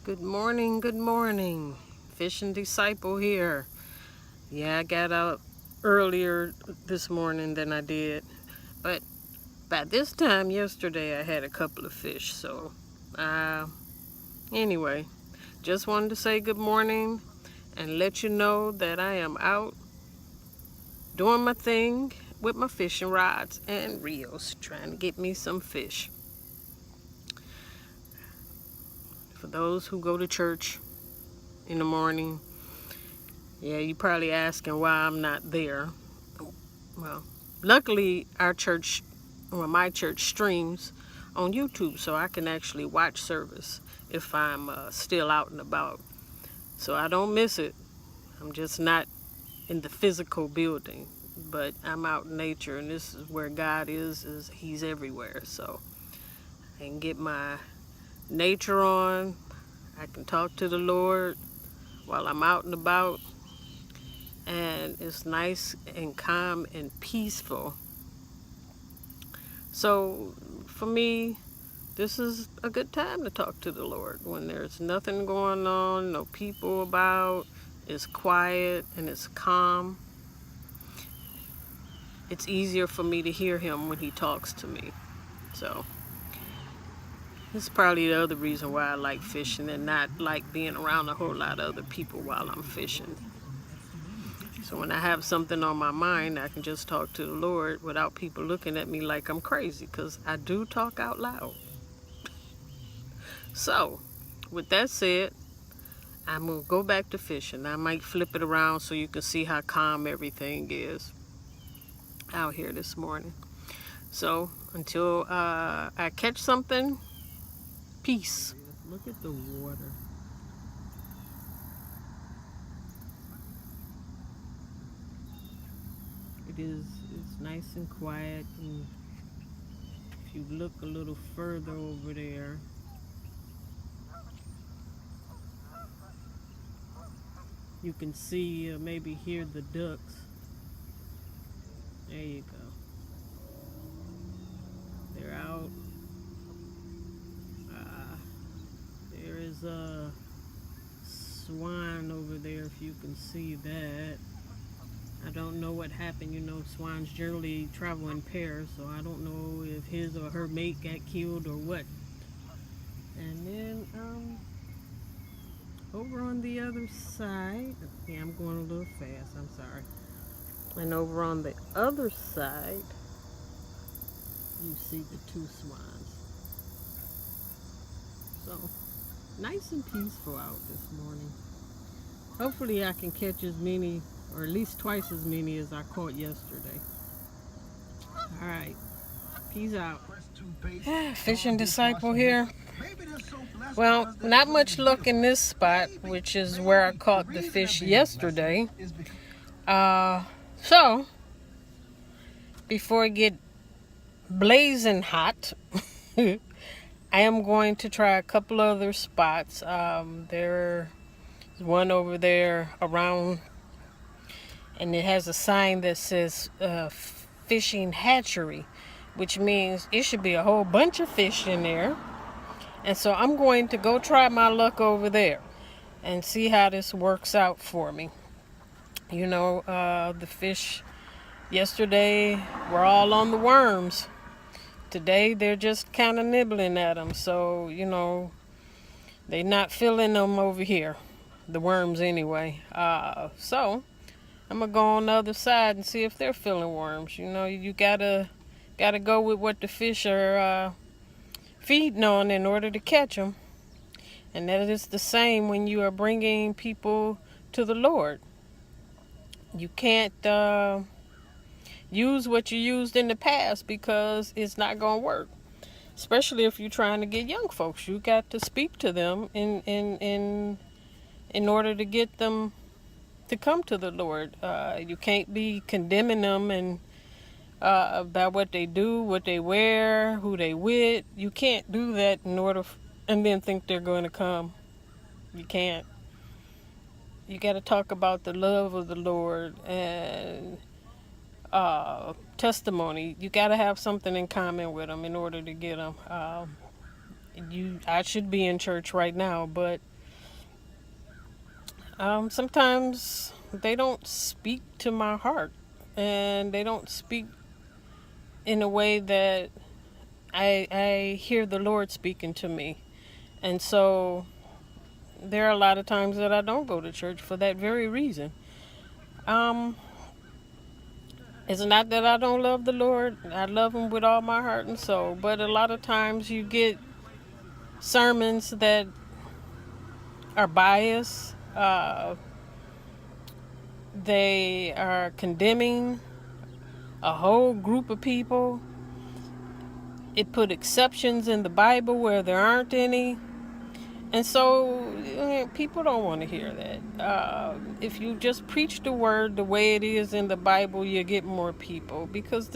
Good morning, good morning. Fishing Disciple here. Yeah, I got out earlier this morning than I did. But by this time yesterday, I had a couple of fish. So, anyway, just wanted to say good morning and let you know that I am out doing my thing with my fishing rods and reels, trying to get me some fish. For those who go to church in the morning, yeah, you probably asking why I'm not there. Well, luckily my church streams on YouTube, so I can actually watch service if I'm still out and about. So I don't miss it. I'm just not in the physical building, but I'm out in nature, and this is where God is He's everywhere. So I can get my nature on. I can talk to the Lord while I'm out and about, and it's nice and calm and peaceful. So for me, this is a good time to talk to the Lord when there's nothing going on, no people about, it's quiet and it's calm. It's easier for me to hear him when he talks to me. So this is probably the other reason why I like fishing and not like being around a whole lot of other people while I'm fishing. So when I have something on my mind, I can just talk to the Lord without people looking at me like I'm crazy, because I do talk out loud. So with that said, I'm going to go back to fishing. I might flip it around so you can see how calm everything is out here this morning. So until I catch something, peace. Look at the water. It's nice and quiet. And if you look a little further over there, you can see, maybe hear the ducks. There you go. They're out. There is a swan over there, if you can see that. I don't know what happened. You know, swans generally travel in pairs, so I don't know if his or her mate got killed or what. And then over on the other side, yeah, I'm going a little fast, I'm sorry. And over on the other side, you see the two swans. So, nice and peaceful out this morning. Hopefully I can catch as many, or at least twice as many as I caught yesterday. Alright, peace out. Fishing Disciple here. Well, not much luck in this spot, which is where I caught the fish yesterday. So, before I get blazing hot, I am going to try a couple other spots. There's one over there around, and it has a sign that says fishing hatchery, which means it should be a whole bunch of fish in there. And so I'm going to go try my luck over there and see how this works out for me. You know, the fish yesterday were all on the worms. Today they're just kind of nibbling at them. So, you know, they're not feeling them over here. The worms anyway. So I'm going to go on the other side and see if they're feeling worms. You know, you gotta go with what the fish are feeding on in order to catch them. And that is the same when you are bringing people to the Lord. You can't use what you used in the past, because it's not going to work. Especially if you're trying to get young folks. You got to speak to them in order to get them to come to the Lord. You can't be condemning them and about what they do, what they wear, who they with. You can't do that and then think they're going to come. You can't. You got to talk about the love of the Lord and testimony. You got to have something in common with them in order to get them. I should be in church right now, but sometimes they don't speak to my heart, and they don't speak in a way that I hear the Lord speaking to me. And so there are a lot of times that I don't go to church for that very reason. It's not that I don't love the Lord. I love him with all my heart and soul. But a lot of times you get sermons that are biased. They are condemning a whole group of people. It put exceptions in the Bible where there aren't any. And so people don't want to hear that. If you just preach the word the way it is in the Bible, you get more people, because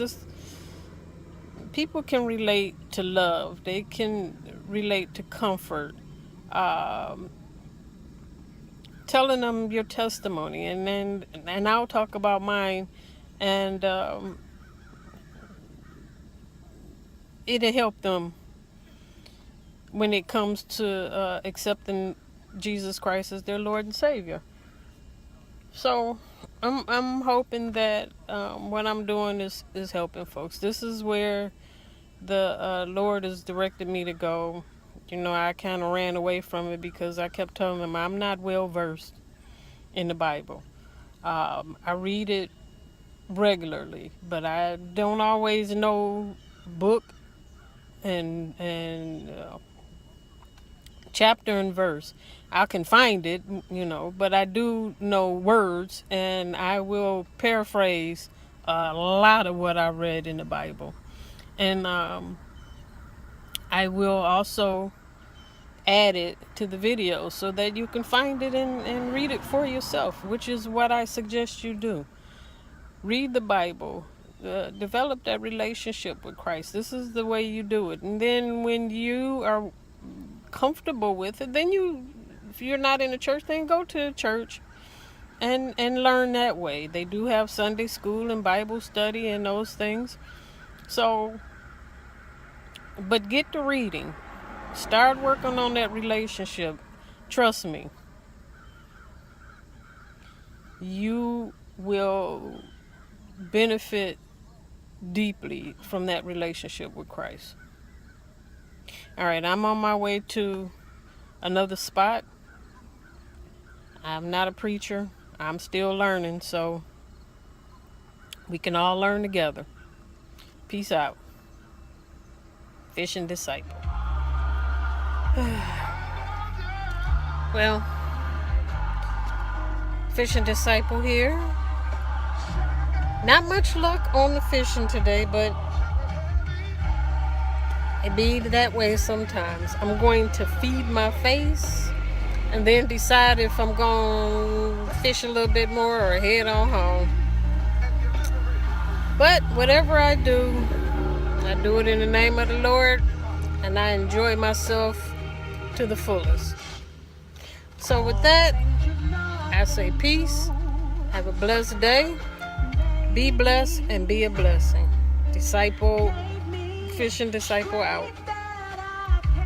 people can relate to love. They can relate to comfort. Telling them your testimony, and I'll talk about mine, and it'll help them when it comes to accepting Jesus Christ as their Lord and Savior. So I'm hoping that what I'm doing is helping folks. This is where the Lord has directed me to go. I kind of ran away from it because I kept telling him I'm not well versed in the Bible. I read it regularly, but I don't always know book and chapter and verse. I can find it, but I do know words, and I will paraphrase a lot of what I read in the Bible. And I will also add it to the video so that you can find it and read it for yourself, which is what I suggest you do. Read the Bible. Develop that relationship with Christ. This is the way you do it. And then when you are comfortable with it, then if you're not in a church, then go to church and learn that way. They do have Sunday school and Bible study and those things. So, but get to reading. Start working on that relationship. Trust me. You will benefit deeply from that relationship with Christ. All right, I'm on my way to another spot. I'm not a preacher. I'm still learning, so we can all learn together. Peace out. Fishing Disciple. Well, Fishing Disciple here. Not much luck on the fishing today, but it be that way sometimes. I'm going to feed my face and then decide if I'm going to fish a little bit more or head on home. But whatever I do it in the name of the Lord, and I enjoy myself to the fullest. So with that, I say peace. Have a blessed day. Be blessed and be a blessing. Fishing Disciple out.